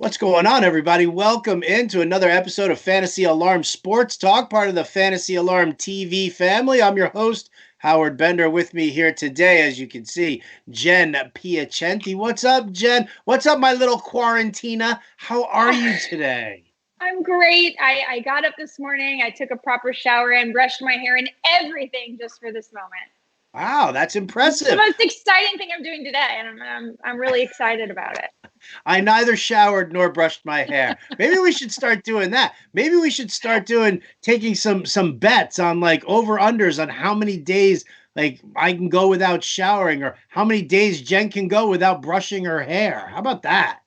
What's going on, everybody? Welcome into another episode of Fantasy Alarm Sports Talk, part of the Fantasy Alarm TV family. I'm your host, Howard Bender. With me here today, as you can see, Jen Piacenti. What's up, Jen? What's up, my little quarantina? How are you today? I'm great. I got up this morning. I took a proper shower and brushed my hair and everything just for this moment. Wow, that's impressive. It's the most exciting thing I'm doing today, and I'm really excited about it. I neither showered nor brushed my hair. Maybe we should start doing that. Maybe we should start taking some bets on like over-unders on how many days like I can go without showering or how many days Jen can go without brushing her hair. How about that?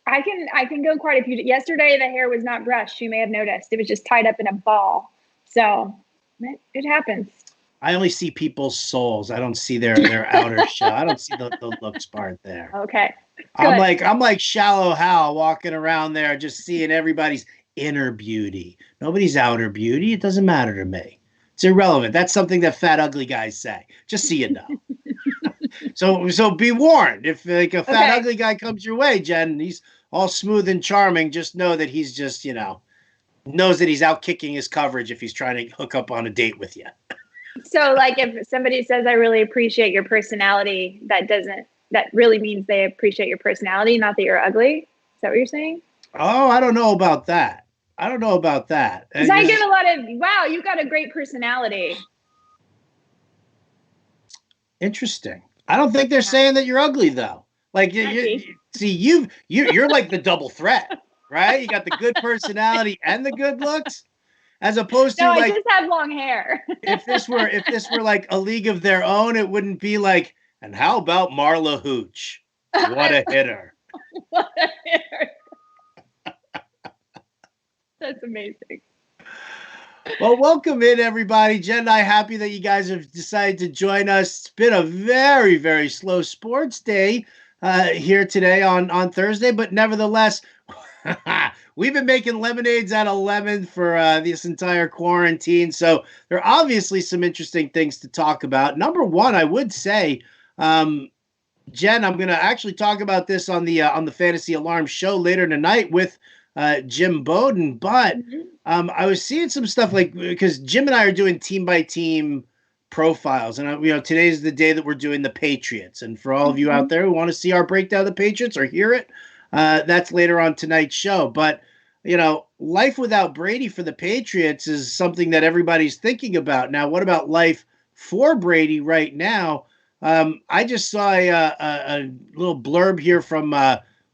I can go quite a few. Yesterday the hair was not brushed. You may have noticed. It was just tied up in a ball. So it happens. I only see people's souls. I don't see their outer shell. I don't see the looks part there. Okay. Good. I'm like Shallow Hal walking around there, just seeing everybody's inner beauty. Nobody's outer beauty. It doesn't matter to me. It's irrelevant. That's something that fat ugly guys say. Just so you know. So be warned. If like a fat ugly guy comes your way, Jen, he's all smooth and charming, just know that he's just, knows that he's out kicking his coverage if he's trying to hook up on a date with you. So like if somebody says, I really appreciate your personality, that really means they appreciate your personality, not that you're ugly. Is that what you're saying? Oh, I don't know about that. Because I get a lot of, wow, you got a great personality. Interesting. I don't think they're saying that you're ugly though. Like you're like the double threat, right? You got the good personality and the good looks. As opposed to I just have long hair. if this were like a league of their own, it wouldn't be like, and how about Marla Hooch? What a hitter. What a hitter. That's amazing. Well, welcome in, everybody. Jen and I happy that you guys have decided to join us. It's been a very, very slow sports day here today on Thursday, but nevertheless, we've been making lemonades out of lemon for this entire quarantine. So there are obviously some interesting things to talk about. Number one, I would say, Jen, I'm going to actually talk about this on the Fantasy Alarm show later tonight with Jim Bowden. But I was seeing some stuff like, because Jim and I are doing team by team profiles, and today's the day that we're doing the Patriots. And for all of you out there who want to see our breakdown of the Patriots or hear it, that's later on tonight's show. But life without Brady for the Patriots is something that everybody's thinking about. Now, what about life for Brady right now? I just saw a little blurb here from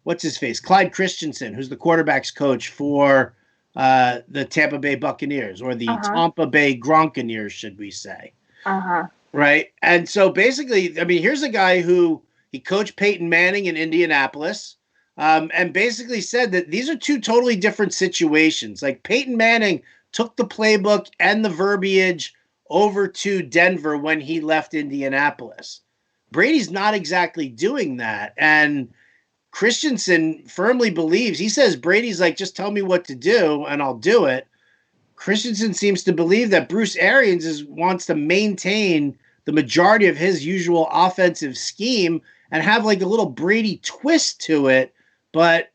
what's his face, Clyde Christensen, who's the quarterback's coach for the Tampa Bay Buccaneers, or the Tampa Bay Gronkaneers, should we say? Right. And so basically, I mean, here's a guy who he coached Peyton Manning in Indianapolis. And basically said that these are two totally different situations. Like Peyton Manning took the playbook and the verbiage over to Denver when he left Indianapolis. Brady's not exactly doing that. And Christensen firmly believes, he says Brady's like, just tell me what to do and I'll do it. Christensen seems to believe that Bruce Arians wants to maintain the majority of his usual offensive scheme and have like a little Brady twist to it. But,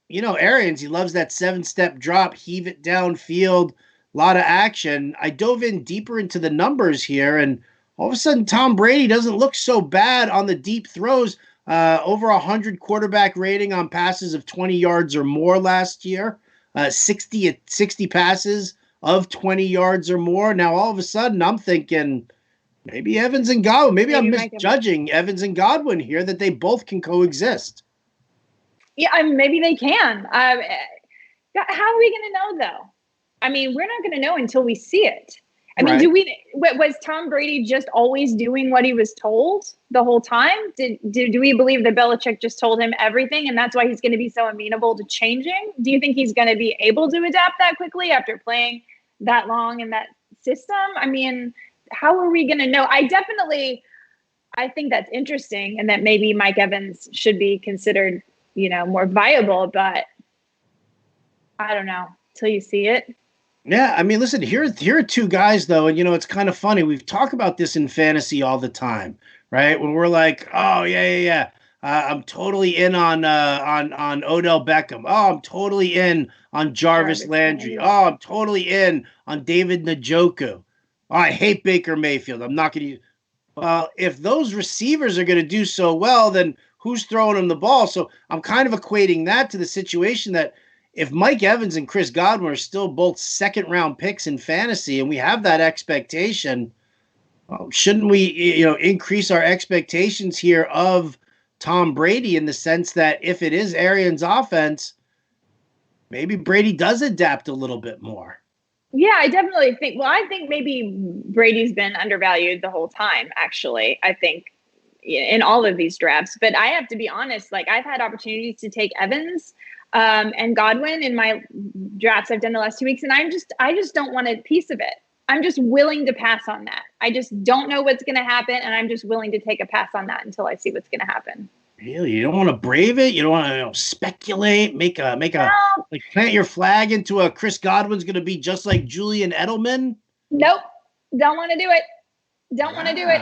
Arians, he loves that 7-step drop, heave it downfield, a lot of action. I dove in deeper into the numbers here, and all of a sudden Tom Brady doesn't look so bad on the deep throws. Over 100 quarterback rating on passes of 20 yards or more last year, 60 passes of 20 yards or more. Now, all of a sudden, I'm thinking maybe Evans and Godwin. Maybe I'm misjudging Evans and Godwin here, that they both can coexist. Yeah, maybe they can. How are we going to know, though? I mean, we're not going to know until we see it. I mean, was Tom Brady just always doing what he was told the whole time? Do we believe that Belichick just told him everything, and that's why he's going to be so amenable to changing? Do you think he's going to be able to adapt that quickly after playing that long in that system? I mean, how are we going to know? I think that's interesting, and that maybe Mike Evans should be considered more viable, but I don't know till you see it. Yeah, I mean, listen, here are two guys, though, and, it's kind of funny. We've talked about this in fantasy all the time, right? When we're like, oh, yeah. I'm totally in on Odell Beckham. Oh, I'm totally in on Jarvis Landry. Oh, I'm totally in on David Njoku. Oh, I hate Baker Mayfield. I'm not going to. Well, if those receivers are going to do so well, then who's throwing them the ball? So I'm kind of equating that to the situation that if Mike Evans and Chris Godwin are still both second round picks in fantasy, and we have that expectation, well, shouldn't we, increase our expectations here of Tom Brady in the sense that if it is Arians' offense, maybe Brady does adapt a little bit more. Yeah, I definitely think. Well, I think maybe Brady's been undervalued the whole time. Actually, I think in all of these drafts. But I have to be honest. Like I've had opportunities to take Evans and Godwin in my drafts I've done the last 2 weeks, and I just don't want a piece of it. I'm just willing to pass on that. I just don't know what's going to happen, and I'm just willing to take a pass on that until I see what's going to happen. Really, you don't want to brave it. You don't want to speculate. Make a like plant your flag into a Chris Godwin's going to be just like Julian Edelman. Nope, don't want to do it. Don't want to do it.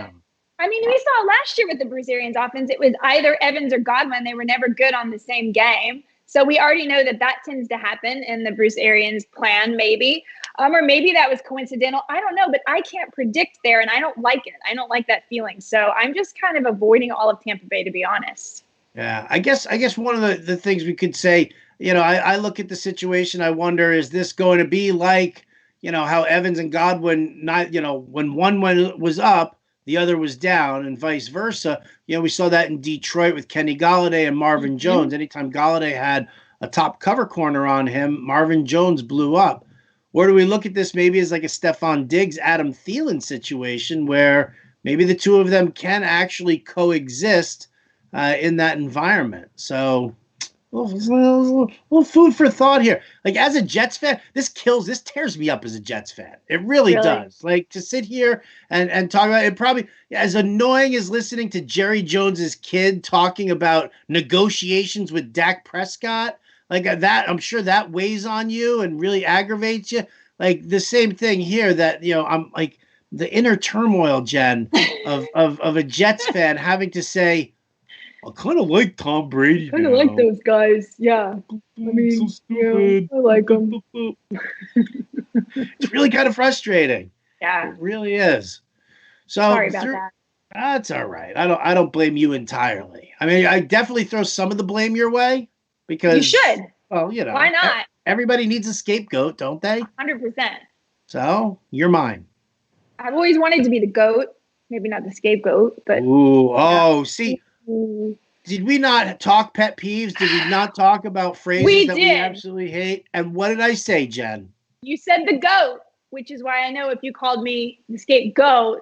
I mean, we saw last year with the Bruce Arians offense, it was either Evans or Godwin. They were never good on the same game. So we already know that tends to happen in the Bruce Arians plan, maybe. Or maybe that was coincidental. I don't know, but I can't predict there, and I don't like it. I don't like that feeling. So I'm just kind of avoiding all of Tampa Bay, to be honest. Yeah, I guess one of the things we could say, I look at the situation, I wonder, is this going to be like, how Evans and Godwin, not, when one was up, the other was down, and vice versa. We saw that in Detroit with Kenny Golladay and Marvin Jones. Anytime Golladay had a top cover corner on him, Marvin Jones blew up. Or do we look at this maybe as like a Stephon Diggs, Adam Thielen situation where maybe the two of them can actually coexist in that environment? So a little food for thought here. Like as a Jets fan, this tears me up as a Jets fan. It really does. Like to sit here and talk about it, probably as annoying as listening to Jerry Jones's kid talking about negotiations with Dak Prescott. Like that, I'm sure that weighs on you and really aggravates you. Like the same thing here that, I'm like the inner turmoil, Jen, of a Jets fan having to say, I kind of like Tom Brady. I kind of like those guys. Yeah. I mean, so yeah, I like them. It's really kind of frustrating. Yeah. It really is. So sorry about that. That's all right. I don't blame you entirely. I mean, I definitely throw some of the blame your way because you should. Well, why not? Everybody needs a scapegoat, don't they? 100%. So you're mine. I've always wanted to be the goat. Maybe not the scapegoat, but. See. Did we not talk pet peeves? Did we not talk about phrases we absolutely hate? And what did I say, Jen? You said the goat, which is why I know if you called me the scapegoat,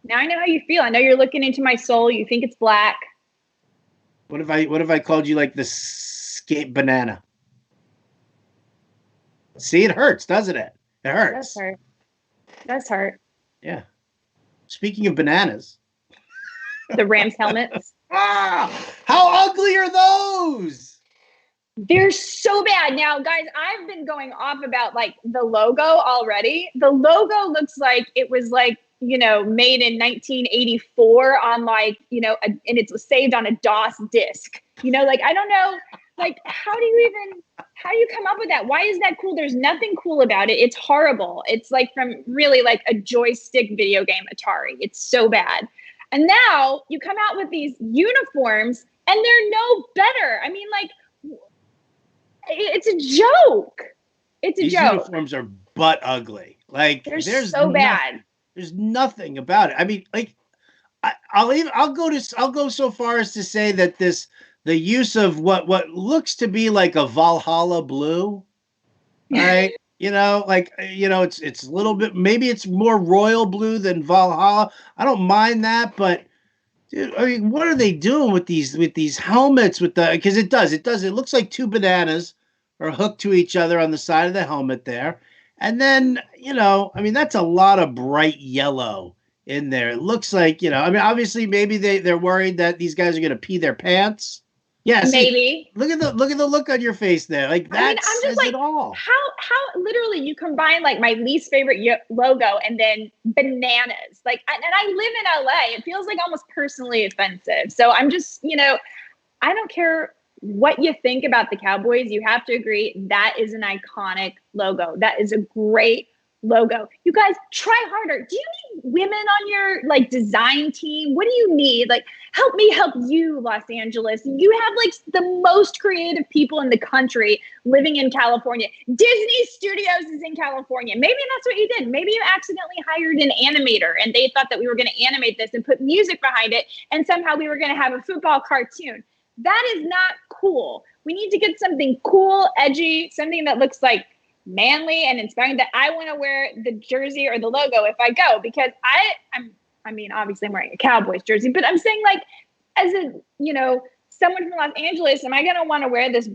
now I know how you feel. I know you're looking into my soul. You think it's black. What if I called you like the scape banana? See, it hurts, doesn't it? It hurts. Does hurt. Yeah. Speaking of bananas. The Rams helmets. How ugly are those? They're so bad. Now, guys, I've been going off about like the logo already. The logo looks like it was like, made in 1984 on like, and it's saved on a DOS disk. Like, I don't know, like, how do you come up with that? Why is that cool? There's nothing cool about it. It's horrible. It's like from really like a joystick video game Atari. It's so bad. And now you come out with these uniforms and they're no better. I mean, like, it's a joke. These uniforms are butt ugly. Like there's so bad. There's nothing about it. I mean, like, I'll go so far as to say that the use of what looks to be like a Valhalla blue, right? It's a little bit, maybe it's more royal blue than Valhalla. I don't mind that, but dude, I mean, what are they doing with these helmets because it looks like two bananas are hooked to each other on the side of the helmet there. And then, I mean, that's a lot of bright yellow in there. It looks like, I mean, obviously maybe they're worried that these guys are going to pee their pants. Yeah, maybe. Look at the look on your face there. Like that says it all. How literally you combine like my least favorite logo and then bananas. Like, and I live in LA. It feels like almost personally offensive. So I'm just, I don't care what you think about the Cowboys. You have to agree that is an iconic logo. That is a great logo. You guys try harder. Do you need women on your like design team? What do you need? Like, help me help you, Los Angeles. You have like the most creative people in the country living in California. Disney Studios is in California. Maybe that's what you did. Maybe you accidentally hired an animator and they thought that we were going to animate this and put music behind it, and somehow we were going to have a football cartoon. That is not cool. We need to get something cool, edgy, something that looks like manly and inspiring, that I want to wear the jersey or the logo if I go, because I mean, obviously I'm wearing a Cowboys jersey, but I'm saying, like, as a, someone from Los Angeles, am I going to want to wear this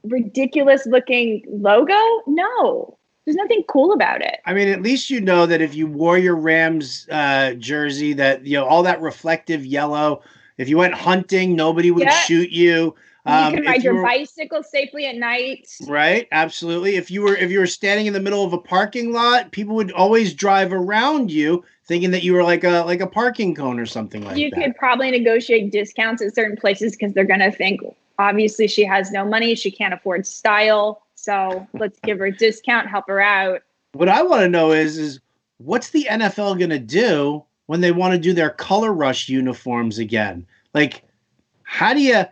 ridiculous looking logo? No, there's nothing cool about it. I mean, at least you know that if you wore your Rams jersey, that, all that reflective yellow, if you went hunting, nobody would shoot you. You can ride your bicycle safely at night. Right, absolutely. If you were standing in the middle of a parking lot, people would always drive around you, thinking that you were like a parking cone or something like that. You could probably negotiate discounts at certain places because they're going to think, obviously, she has no money, she can't afford style, so let's give her a discount, help her out. What I want to know is what's the NFL going to do when they want to do their color rush uniforms again? Like, how do you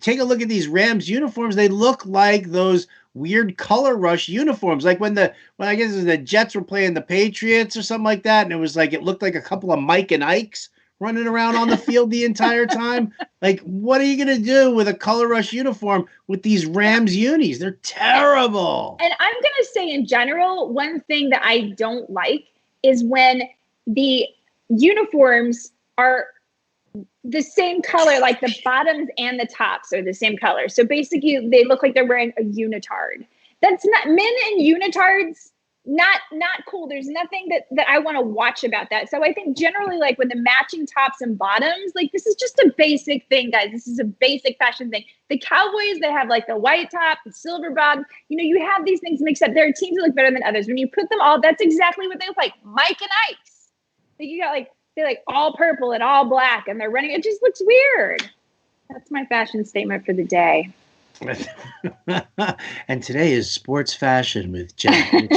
take a look at these Rams uniforms? They look like those weird color rush uniforms. Like when I guess it was the Jets were playing the Patriots or something like that. And it looked like a couple of Mike and Ikes running around on the field the entire time. Like, what are you going to do with a color rush uniform with these Rams unis? They're terrible. And I'm going to say in general, one thing that I don't like is when the uniforms are the same color, like the bottoms and the tops are the same color. So basically they look like they're wearing a unitard. That's not, men in unitards, not cool. There's nothing that I want to watch about that. So I think generally, like, with the matching tops and bottoms, like, this is just a basic thing, guys. This is a basic fashion thing. The Cowboys, they have like the white top, the silver bottom. You have these things mixed up. There are teams that look better than others. When you put them all, that's exactly what they look like. Mike and Ike's. Like, you got like, they're like all purple and all black and they're running. It just looks weird. That's my fashion statement for the day. And today is sports fashion with Jen.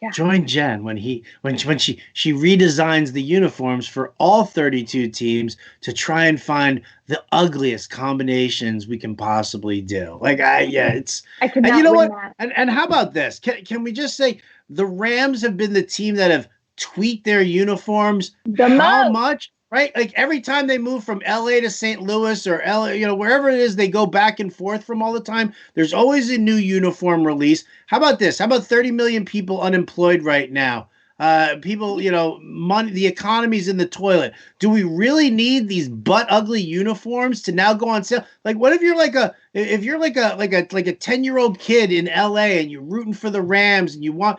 Yeah. Join Jen when she redesigns the uniforms for all 32 teams to try and find the ugliest combinations we can possibly do. Like, I could not. And you know what? And how about this? Can we just say the Rams have been the team that have tweaked their uniforms how much? Right? Like, every time they move from LA to St. Louis or LA, wherever it is, they go back and forth from all the time. There's always a new uniform release. How about this? How about 30 million people unemployed right now? People, money, the economy's in the toilet. Do we really need these butt ugly uniforms to now go on sale? Like, what if you're like a 10-year-old kid in LA and you're rooting for the Rams and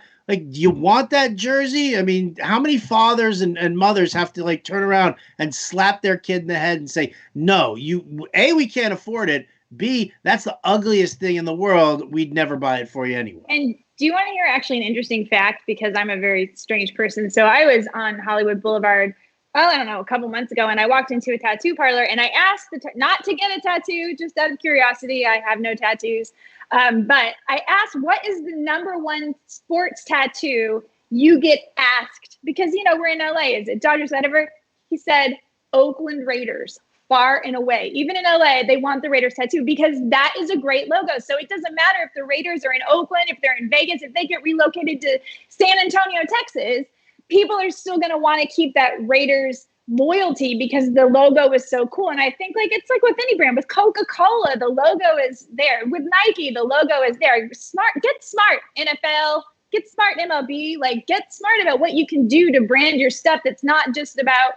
do you want that jersey? I mean, how many fathers and mothers have to turn around and slap their kid in the head and say, no, we can't afford it. B, that's the ugliest thing in the world. We'd never buy it for you anyway. And do you want to hear actually an interesting fact? Because I'm a very strange person. So I was on Hollywood Boulevard, I don't know, a couple months ago, and I walked into a tattoo parlor and I asked not to get a tattoo, just out of curiosity. I have no tattoos. But I asked, what is the number one sports tattoo you get asked? Because, we're in LA. Is it Dodgers, whatever? He said, Oakland Raiders, far and away. Even in LA, they want the Raiders tattoo because that is a great logo. So it doesn't matter if the Raiders are in Oakland, if they're in Vegas, if they get relocated to San Antonio, Texas, people are still going to want to keep that Raiders loyalty because the logo is so cool. And I think it's like with any brand. With Coca-Cola, the logo is there. With Nike, the logo is there. Get smart, NFL. Get smart, MLB. Get smart about what you can do to brand your stuff. That's not just about,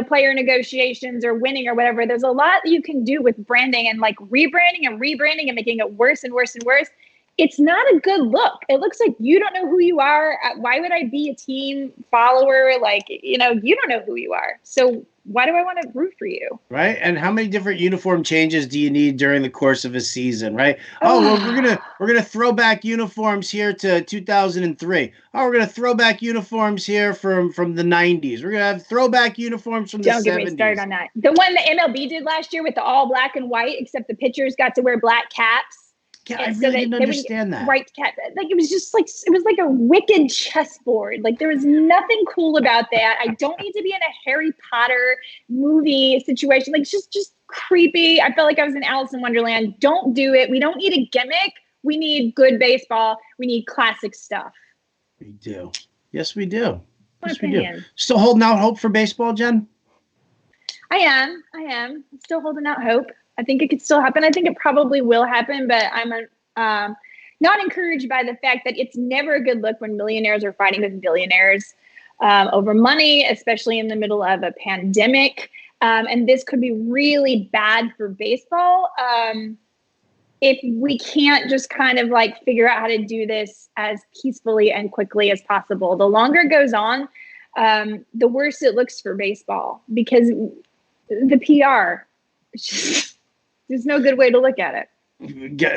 player negotiations or winning or whatever. There's a lot that you can do with branding and rebranding and making it worse and worse and worse. It's not a good look. It looks like you don't know who you are. Why would I be a team follower? You don't know who you are. So why do I want to root for you? Right. And how many different uniform changes do you need during the course of a season? Right. Oh, well, we're gonna throw back uniforms here to 2003. Oh, we're gonna throw back uniforms here from the 90s. We're gonna have throwback uniforms from the Don't get me started 70s. on that. The one the MLB did last year with the all black and white, except the pitchers got to wear black caps. Yeah, I really didn't understand that. Right cap. Like it was just like it was like a wicked chessboard. Like there was nothing cool about that. I don't need to be in a Harry Potter movie situation. Like just creepy. I felt like I was in Alice in Wonderland. Don't do it. We don't need a gimmick. We need good baseball. We need classic stuff. We do. Yes, we do. Yes, we opinion. do. Still holding out hope for baseball, Jen? I am. I'm still holding out hope. I think it could still happen. I think it probably will happen, but I'm not encouraged by the fact that it's never a good look when millionaires are fighting with billionaires over money, especially in the middle of a pandemic. And this could be really bad for baseball if we can't just kind of like figure out how to do this as peacefully and quickly as possible. The longer it goes on, the worse it looks for baseball because the PR, there's no good way to look at it.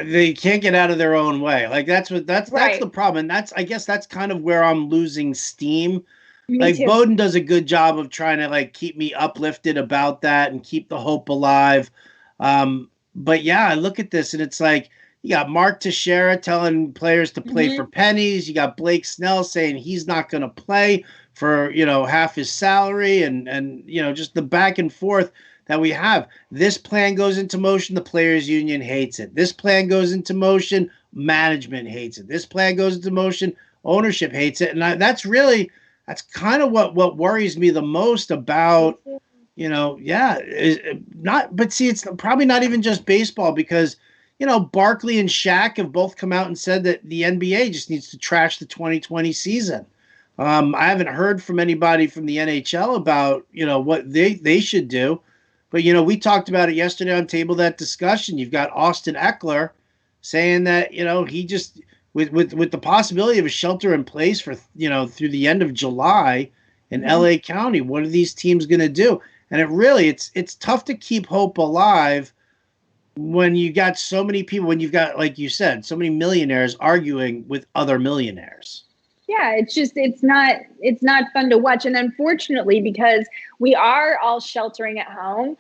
They can't get out of their own way. Like that's Right. the problem. And I guess that's kind of where I'm losing steam. Me Like too. Bowden does a good job of trying to like keep me uplifted about that and keep the hope alive. But yeah, I look at this and it's like you got Mark Teixeira telling players to play for pennies. You got Blake Snell saying he's not going to play for, half his salary and just the back and forth that we have. This plan goes into motion, the players union hates it. This plan goes into motion, management hates it. This plan goes into motion, ownership hates it. And that's kind of what worries me the most about, but see, it's probably not even just baseball because, Barkley and Shaq have both come out and said that the NBA just needs to trash the 2020 season. I haven't heard from anybody from the NHL about, what they should do. But, we talked about it yesterday on Table That Discussion. You've got Austin Eckler saying that, he just with the possibility of a shelter in place for, through the end of July in LA County, what are these teams going to do? And it's tough to keep hope alive when you got so many people, when you've got, like you said, so many millionaires arguing with other millionaires. Yeah, it's not fun to watch. And unfortunately, because we are all sheltering at home,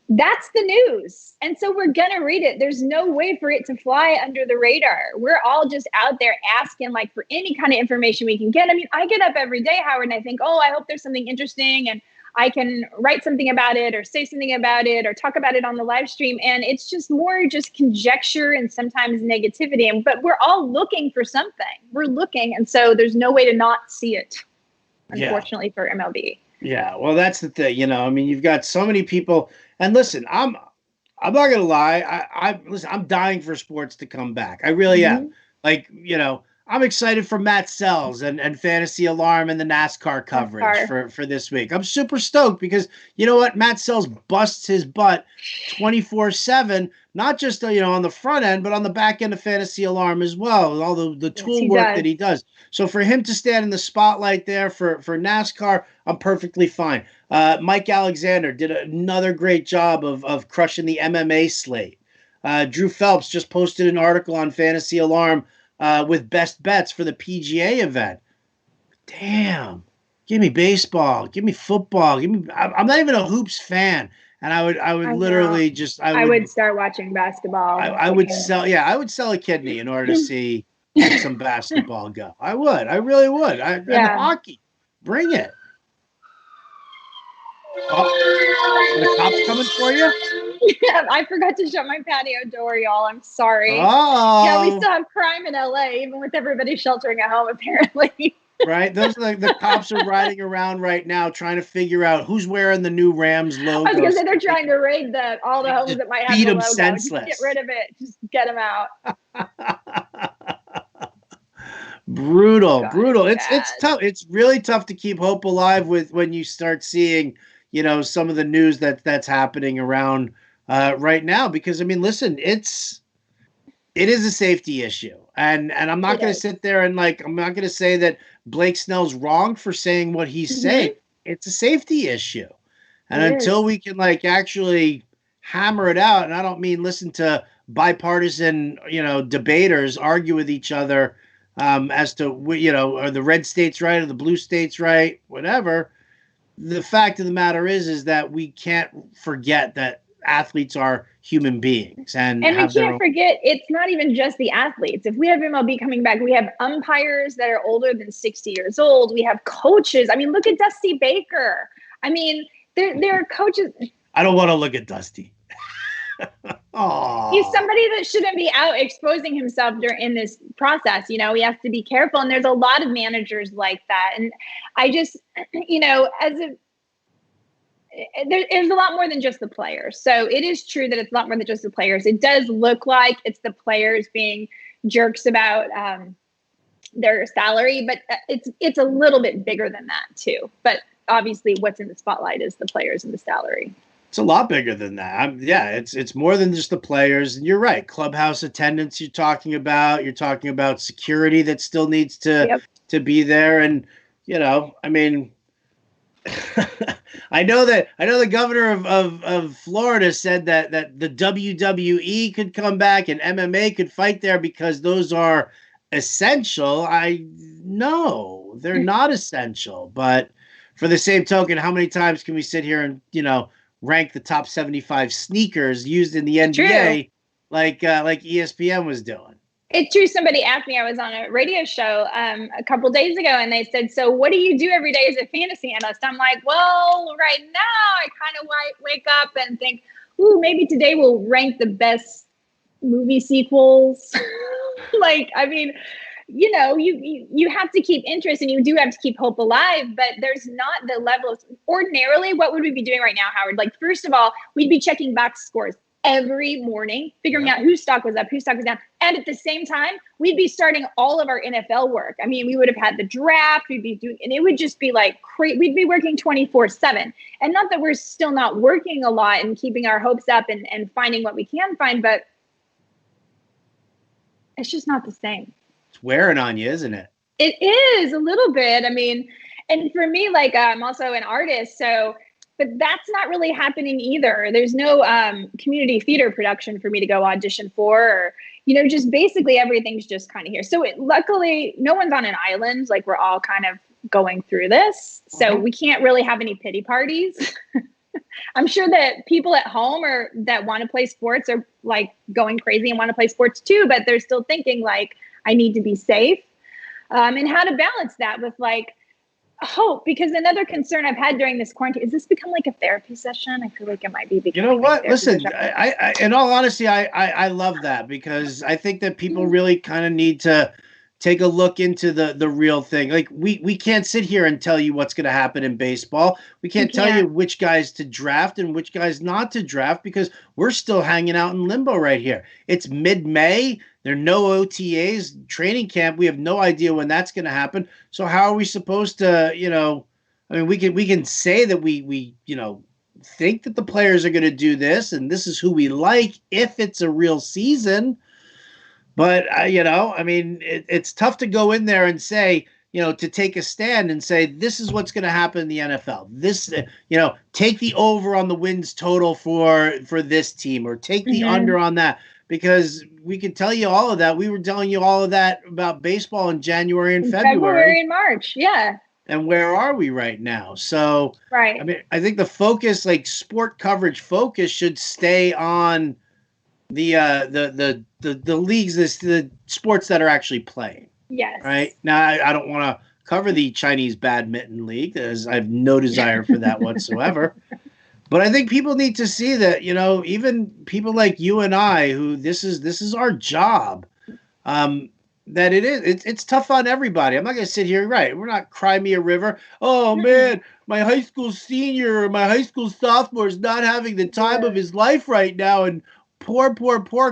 that's the news. And so we're going to read it. There's no way for it to fly under the radar. We're all just out there asking like for any kind of information we can get. I mean, I get up every day, Howard, and I think, oh, I hope there's something interesting and I can write something about it or say something about it or talk about it on the live stream. And it's just more just conjecture and sometimes negativity. But we're all looking for something. We're looking. And so there's no way to not see it, unfortunately, for MLB. Yeah, well, that's the thing. I mean, you've got so many people. And listen, I'm not gonna lie. Listen, I'm dying for sports to come back. I really am. Like, I'm excited for Matt Sells and Fantasy Alarm and the NASCAR coverage for this week. I'm super stoked because you know what? Matt Sells busts his butt 24/7, not just on the front end, but on the back end of Fantasy Alarm as well. All the tool work that he does. So for him to stand in the spotlight there for NASCAR, I'm perfectly fine. Mike Alexander did another great job of crushing the MMA slate. Drew Phelps just posted an article on Fantasy Alarm with best bets for the PGA event. Damn. Give me baseball. Give me football. I'm not even a hoops fan. And I would literally just I would start watching basketball. I would sell a kidney in order to see some basketball go. I would. I really would. And hockey. Bring it. Oh, the cops coming for you? Yeah, I forgot to shut my patio door, y'all. I'm sorry. Oh. Yeah, we still have crime in LA, even with everybody sheltering at home, apparently. Right? Those are the cops are riding around right now trying to figure out who's wearing the new Rams logo. I was going to say they're trying to raid all the homes that might have the logo. Senseless. Just get rid of it. Just get them out. Brutal. God, brutal. It's tough. It's really tough to keep hope alive when you start seeing, some of the news that's happening around right now. Because I mean, listen, it is a safety issue, and I'm not going to sit there and I'm not going to say that Blake Snell's wrong for saying what he's saying. It's a safety issue, And until we can like actually hammer it out, and I don't mean listen to bipartisan, debaters argue with each other as to, are the red states right or the blue states right, whatever. The fact of the matter is that we can't forget that athletes are human beings and we have their can't own. forget it's not even just the athletes. If we have MLB coming back, we have umpires that are older than 60 years old. We have coaches. I mean, look at Dusty Baker. I mean, there are coaches. I don't want to look at Dusty. He's somebody that shouldn't be out exposing himself in this process. He has to be careful. And there's a lot of managers like that. And I just, there's a lot more than just the players. So it is true that it's a lot more than just the players. It does look like it's the players being jerks about their salary, but it's a little bit bigger than that too. But obviously what's in the spotlight is the players and the salary. It's a lot bigger than that. It's more than just the players. And you're right. Clubhouse attendance you're talking about. You're talking about security that still needs to be there. And, I mean, I know the governor of Florida said that the WWE could come back and MMA could fight there because those are essential. I know they're not essential, but for the same token, how many times can we sit here and, rank the top 75 sneakers used in the NBA like ESPN was doing? It's true. Somebody asked me, I was on a radio show a couple days ago, and they said, so what do you do every day as a fantasy analyst? I'm like, well, right now I kind of wake up and think, ooh, maybe today we'll rank the best movie sequels. You have to keep interest and you do have to keep hope alive, but there's not the level of ordinarily. What would we be doing right now, Howard? Like, first of all, we'd be checking box scores every morning, figuring out whose stock was up, whose stock was down. And at the same time, we'd be starting all of our NFL work. I mean, we would have had the draft, we'd be doing, and it would just be like crazy. We'd be working 24/7. And not that we're still not working a lot and keeping our hopes up and finding what we can find, but it's just not the same. It's wearing on you, isn't it? It is a little bit. I mean, and for me, like, I'm also an artist, but that's not really happening either. There's no community theater production for me to go audition for, or, just basically everything's just kind of here. So luckily, no one's on an island. Like, we're all kind of going through this. So we can't really have any pity parties. I'm sure that people at home that want to play sports are like going crazy and want to play sports too, but they're still thinking like, I need to be safe. And how to balance that with like hope, because another concern I've had during this quarantine is this become like a therapy session. I feel like it might be. You know what? Listen, I in all honesty, I love that, because I think that people really kind of need to take a look into the real thing. Like, we can't sit here and tell you what's going to happen in baseball. We can't tell you which guys to draft and which guys not to draft, because we're still hanging out in limbo right here. It's mid-May. There are no OTAs, training camp. We have no idea when that's going to happen. So how are we supposed to, I mean, we can say that we think that the players are going to do this and this is who we like if it's a real season. But, I mean, it's tough to go in there and say, to take a stand and say, this is what's going to happen in the NFL. This, take the over on the wins total for this team, or take the under on that, because we could tell you all of that. We were telling you all of that about baseball in January and February and March. Yeah. And where are we right now? So, right. I mean, I think the focus, like sport coverage focus, should stay on the leagues, the sports that are actually playing. Yes. Right now, I don't want to cover the Chinese badminton league, as I have no desire for that whatsoever. But I think people need to see that, even people like you and I, who this is our job, that it's tough on everybody. I'm not going to sit here, right? We're not Cry Me a River. Oh man, my high school senior or my high school sophomore is not having the time of his life right now, and poor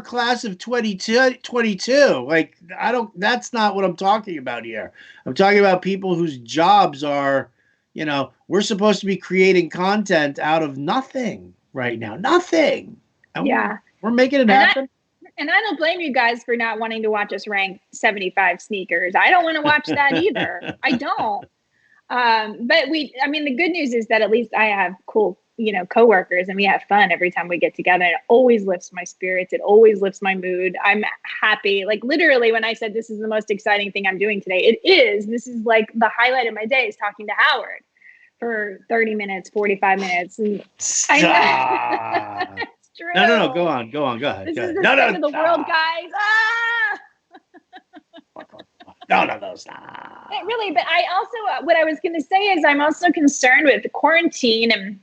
class of 22. Like, that's not what I'm talking about here. I'm talking about people whose jobs are, we're supposed to be creating content out of nothing right now. Nothing. And we're making it happen. And I don't blame you guys for not wanting to watch us rank 75 sneakers. I don't want to watch that either. I don't. But the good news is that at least I have cool coworkers, and we have fun every time we get together. And it always lifts my spirits. It always lifts my mood. I'm happy. Like literally when I said this is the most exciting thing I'm doing today, it is. This is like the highlight of my day is talking to Howard for 30 minutes, 45 minutes. And Stop. It's true. No. Go on. Go ahead. This Go is ahead. the state of the world, guys. No, stop. Really, but I also, what I was going to say is I'm also concerned with the quarantine and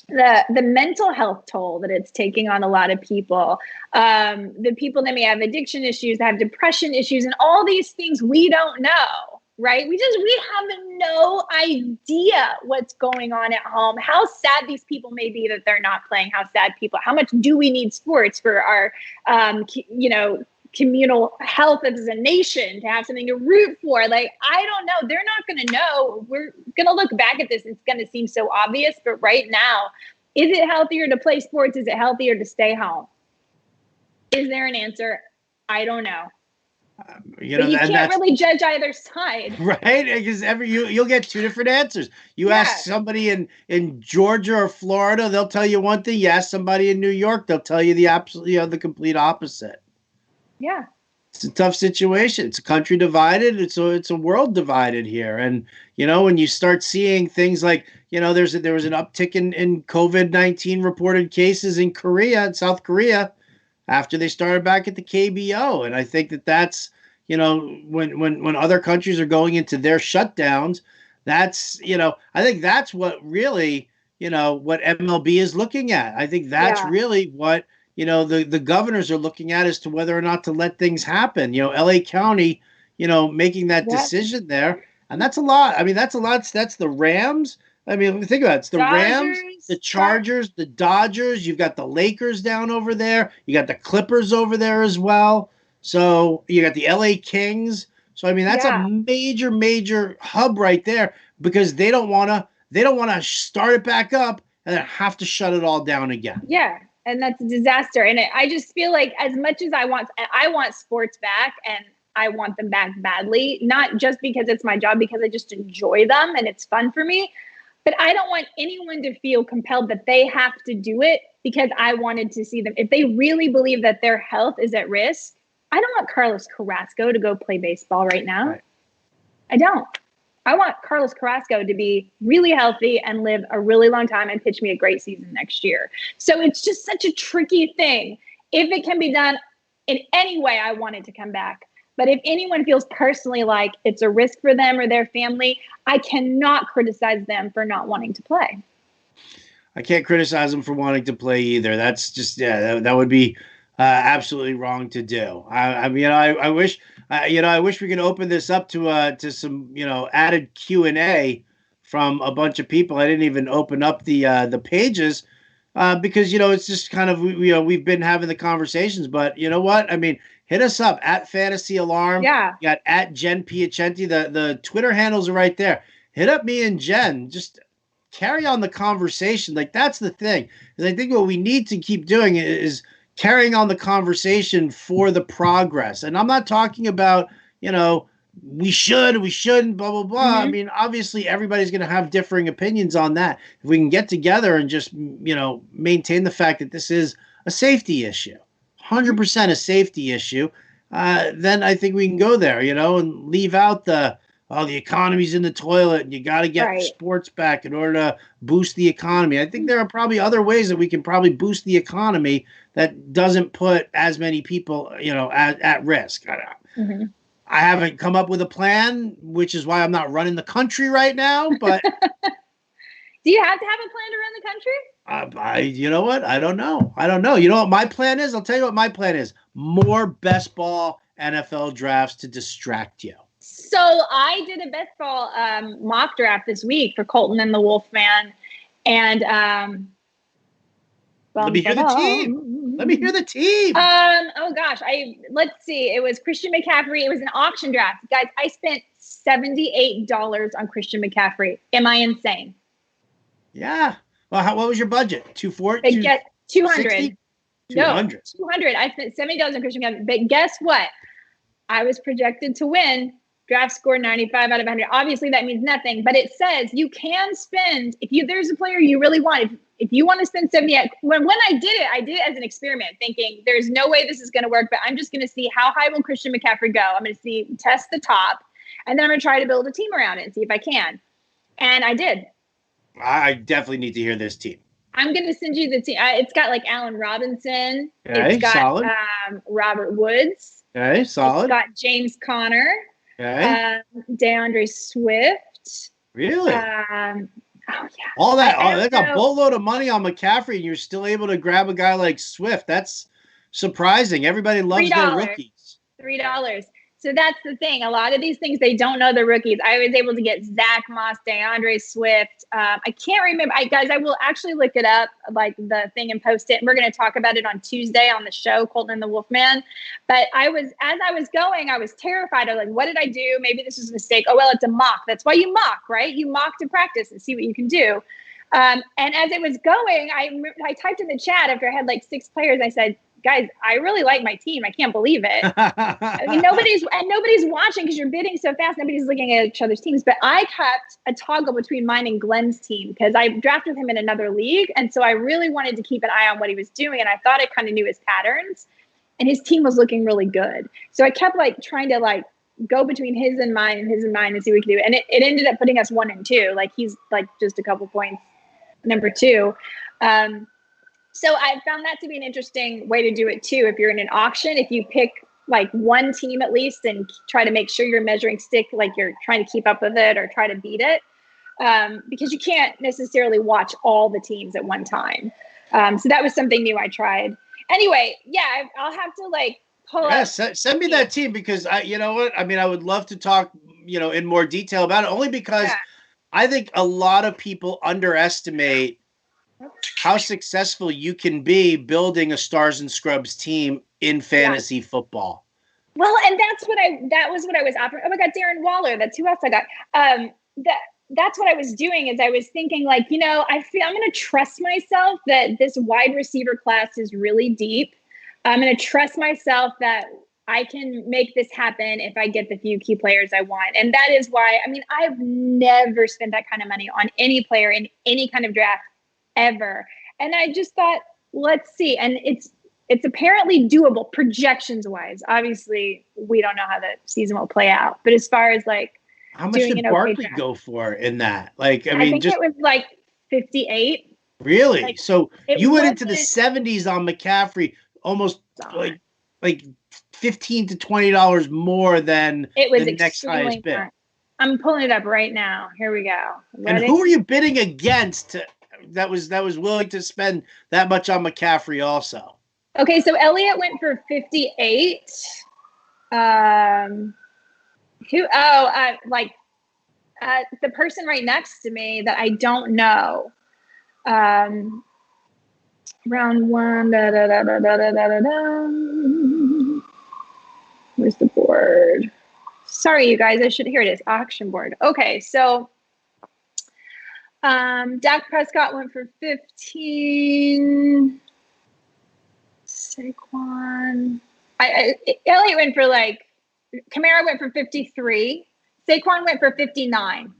the mental health toll that it's taking on a lot of people. The people that may have addiction issues, that have depression issues, and all these things we don't know, right? We have no idea what's going on at home, how sad these people may be that they're not playing, how much do we need sports for our, communal health as a nation, to have something to root for. Like, I don't know. They're not going to know. We're going to look back at this. It's going to seem so obvious, but right now, is it healthier to play sports? Is it healthier to stay home? Is there an answer? I don't know. But you can't really judge either side. Right? Because you'll get two different answers. You ask somebody in Georgia or Florida, they'll tell you one thing. You ask somebody in New York, they'll tell you the complete opposite. Yeah. It's a tough situation. It's a country divided. It's a world divided here. And, when you start seeing things like, there was an uptick in COVID-19 reported cases in South Korea, after they started back at the KBO. And I think that's, when other countries are going into their shutdowns, that's, I think that's what really, what MLB is looking at. I think that's really what, the governors are looking at as to whether or not to let things happen. LA County, making that decision there. And that's a lot. I mean, that's a lot. That's the Rams. I mean, think about it. It's the Rams, the Chargers, the Dodgers. You've got the Lakers down over there. You got the Clippers over there as well. So you got the LA Kings. So, I mean, that's a major, major hub right there, because they don't want to start it back up and then have to shut it all down again. Yeah. And that's a disaster. And I just feel like, as much as I want sports back, and I want them back badly, not just because it's my job, because I just enjoy them and it's fun for me. But I don't want anyone to feel compelled that they have to do it because I wanted to see them. If they really believe that their health is at risk, I don't want Carlos Carrasco to go play baseball right now. Right. I don't. I want Carlos Carrasco to be really healthy and live a really long time and pitch me a great season next year. So it's just such a tricky thing. If it can be done in any way, I want it to come back. But if anyone feels personally like it's a risk for them or their family, I cannot criticize them for not wanting to play. I can't criticize them for wanting to play either. That's just, that would be absolutely wrong to do. I wish we could open this up to some, added Q&A from a bunch of people. I didn't even open up the pages because, it's just kind of, we've been having the conversations, but you know what? I mean, hit us up at Fantasy Alarm. Yeah. You got at Jen Piacenti. The Twitter handles are right there. Hit up me and Jen. Just carry on the conversation. Like, that's the thing. Because I think what we need to keep doing is carrying on the conversation for the progress. And I'm not talking about, we shouldn't, blah, blah, blah. Mm-hmm. I mean, obviously everybody's going to have differing opinions on that. If we can get together and just, maintain the fact that this is a safety issue, 100% a safety issue, then I think we can go there, and leave out the economy's in the toilet and you got to get sports back in order to boost the economy. I think there are probably other ways that we can probably boost the economy that doesn't put as many people, at risk. Mm-hmm. I haven't come up with a plan, which is why I'm not running the country right now. But do you have to have a plan to run the country? You know what? I don't know. You know what my plan is? I'll tell you what my plan is. More best ball NFL drafts to distract you. So I did a best ball mock draft this week for Colton and the Wolfman. And let me hear the team. Oh gosh. Let's see. It was Christian McCaffrey. It was an auction draft. Guys, I spent $78 on Christian McCaffrey. Am I insane? Yeah. Well, what was your budget? 240? 200. 200. No, 200. I spent $70 on Christian McCaffrey. But guess what? I was projected to win Draft score 95 out of 100. Obviously, that means nothing, but it says you can spend, there's a player you really want, if you want to spend 70, when I did it as an experiment, thinking there's no way this is going to work, but I'm just going to see how high will Christian McCaffrey go. I'm going to test the top, and then I'm going to try to build a team around it and see if I can. And I did. I definitely need to hear this team. I'm going to send you the team. It's got like Allen Robinson. Okay, it's got solid. Robert Woods. Okay, solid. It's got James Conner. Okay. DeAndre Swift. Really? Oh, yeah. All that. They got a boatload of money on McCaffrey, and you're still able to grab a guy like Swift. That's surprising. Everybody loves their rookies. $3. So that's the thing. A lot of these things, they don't know the rookies. I was able to get Zach Moss, DeAndre Swift. I can't remember. Guys, I will actually look it up, like the thing, and post it. And we're going to talk about it on Tuesday on the show, Colton and the Wolfman. But as I was going, I was terrified. I was like, what did I do? Maybe this was a mistake. Oh, well, it's a mock. That's why you mock, right? You mock to practice and see what you can do. And as it was going, I typed in the chat after I had like 6 players. I said, guys, I really like my team. I can't believe it. I mean, nobody's watching because you're bidding so fast. Nobody's looking at each other's teams. But I kept a toggle between mine and Glenn's team because I drafted him in another league. And so I really wanted to keep an eye on what he was doing. And I thought I kind of knew his patterns. And his team was looking really good. So I kept like trying to like go between his and mine and see what we could do. And it ended up putting us 1 and 2. Like he's like just a couple points number 2. So I found that to be an interesting way to do it too. If you're in an auction, if you pick like one team at least and try to make sure your measuring stick, like you're trying to keep up with it or try to beat it, because you can't necessarily watch all the teams at one time. So that was something new I tried. Anyway, yeah, I'll have to like pull up. Send me that team because you know what? I mean, I would love to talk, in more detail about it, only because I think a lot of people underestimate how successful you can be building a Stars and Scrubs team in fantasy football. Well, and that was what I was offering. Oh my God, Darren Waller. That's who else I got. That's what I was doing is I was thinking like, I feel I'm going to trust myself that this wide receiver class is really deep. I'm going to trust myself that I can make this happen if I get the few key players I want. And that is why, I've never spent that kind of money on any player in any kind of draft ever. And I just thought, let's see. And it's apparently doable projections wise. Obviously, we don't know how the season will play out. But as far as like, how much did Barkley go for in that? Like, I mean, it was like 58. Really? Like, so you went into the 70s on McCaffrey, almost like $15 to $20 more than the next highest bid. I'm pulling it up right now. Here we go. Ready? And who are you bidding against that was willing to spend that much on McCaffrey also? Okay, so Elliott went for 58. The person right next to me that I don't know. Round 1. Where's the board? Sorry, you guys. Here it is. Auction board. Okay, so Dak Prescott went for 15. Saquon. Elliott went for Kamara went for 53. Saquon went for 59.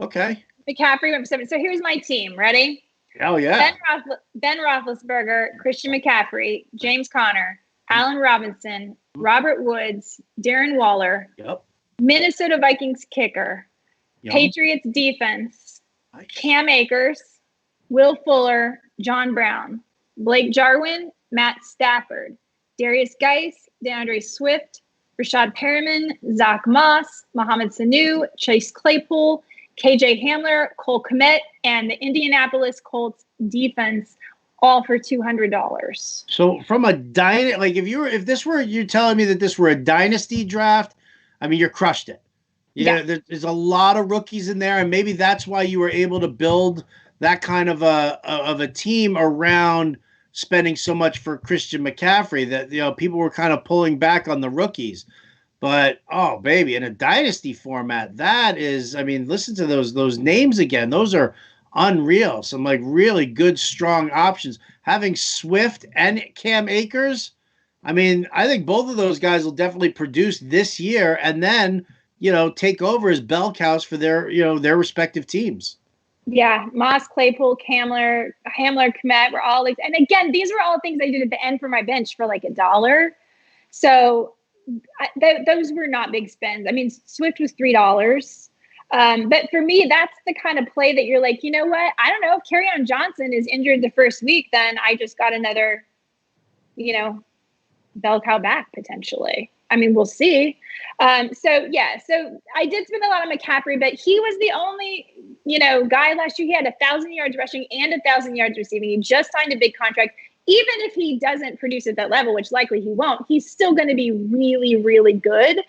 Okay. McCaffrey went for 7. So here's my team. Ready? Oh, yeah. Ben Roethlisberger, Christian McCaffrey, James Conner, Allen Robinson, Robert Woods, Darren Waller. Yep. Minnesota Vikings kicker. Yep. Patriots defense. Nice. Cam Akers, Will Fuller, John Brown, Blake Jarwin, Matt Stafford, Darius Geis, DeAndre Swift, Rashad Perriman, Zach Moss, Mohamed Sanu, Chase Claypool, KJ Hamler, Cole Kmet, and the Indianapolis Colts defense, all for $200. So from a you're telling me that this were a dynasty draft, I mean, you crushed it. Yeah, there's a lot of rookies in there, and maybe that's why you were able to build that kind of a team around spending so much for Christian McCaffrey that people were kind of pulling back on the rookies. But oh baby, in a dynasty format, that is, listen to those names again. Those are unreal. Some really good, strong options. Having Swift and Cam Akers, I mean, I think both of those guys will definitely produce this year and then, take over as bell cows for their respective teams. Yeah, Moss, Claypool, Hamler, Kmet were all like, and again, these were all things I did at the end for my bench for like $1. So those were not big spends. I mean, Swift was $3. But for me, that's the kind of play that you're like, you know what? I don't know if Kerryon Johnson is injured the first week, then I just got another, bell cow back potentially. I mean, we'll see. So I did spend a lot on McCaffrey, but he was the only, guy last year. He had 1,000 yards rushing and 1,000 yards receiving. He just signed a big contract. Even if he doesn't produce at that level, which likely he won't, he's still going to be really, really good.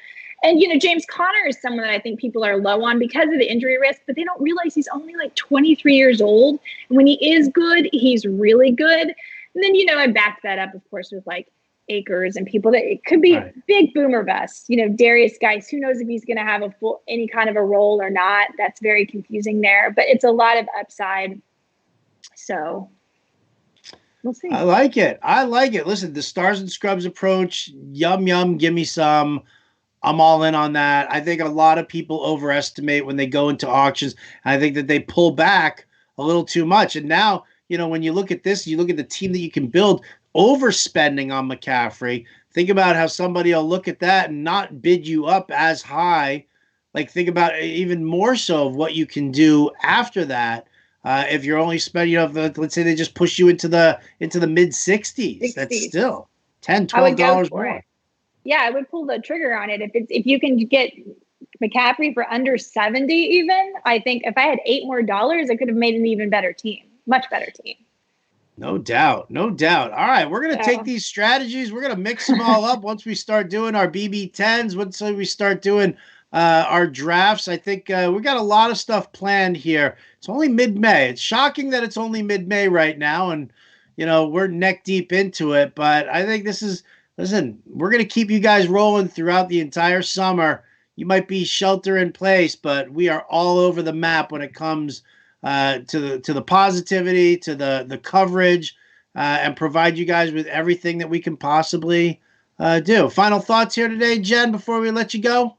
And, James Conner is someone that I think people are low on because of the injury risk, but they don't realize he's only like 23 years old. And when he is good, he's really good. And then, I backed that up, of course, with like Akers and people that it could be big boomer bust. Darius Geis, who knows if he's going to have any kind of a role or not. That's very confusing there, but it's a lot of upside. So we'll see. I like it. Listen, the stars and scrubs approach, yum, give me some. I'm all in on that. I think a lot of people overestimate when they go into auctions. I think that they pull back a little too much. And now, when you look at this, you look at the team that you can build, overspending on McCaffrey. Think about how somebody will look at that and not bid you up as high. Like, think about even more so of what you can do after that. If you're only spending, let's say they just push you into the mid 60s. That's still $10, $12 more. Yeah, I would pull the trigger on it. If you can get McCaffrey for under 70 even, I think if I had $8 more, I could have made an even better team. Much better team. No doubt. All right, we're going to take these strategies. We're going to mix them all up once we start doing our BB10s, once we start doing our drafts. I think we got a lot of stuff planned here. It's only mid-May. It's shocking that it's only mid-May right now, and, we're neck deep into it. But I think listen, we're going to keep you guys rolling throughout the entire summer. You might be shelter in place, but we are all over the map when it comes to the positivity, to the coverage, and provide you guys with everything that we can possibly do. Final thoughts here today, Jen, before we let you go?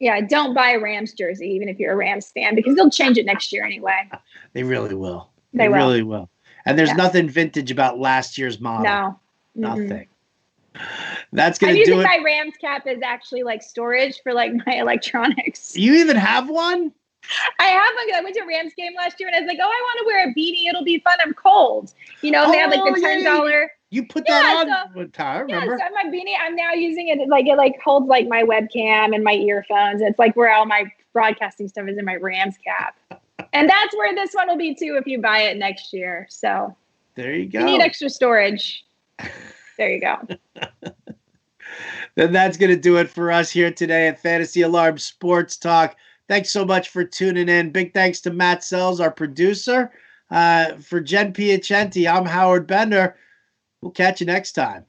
Yeah, don't buy a Rams jersey, even if you're a Rams fan, because they'll change it next year anyway. They really will. They really will. And there's nothing vintage about last year's model. No. Nothing. That's going to do it. My Rams cap is actually like storage for like my electronics. You even have one? I have one. I went to a Rams game last year and I was like, oh, I want to wear a beanie. It'll be fun. I'm cold. They have like the $10. You put that on one time, remember? Yeah, so my beanie, I'm now using it. It holds like my webcam and my earphones. It's like where all my broadcasting stuff is in my Rams cap. And that's where this one will be too if you buy it next year. So there you go. You need extra storage. There you go. Then that's going to do it for us here today at Fantasy Alarm Sports Talk. Thanks so much for tuning in. Big thanks to Matt Sells, our producer. For Jen Piacenti, I'm Howard Bender. We'll catch you next time.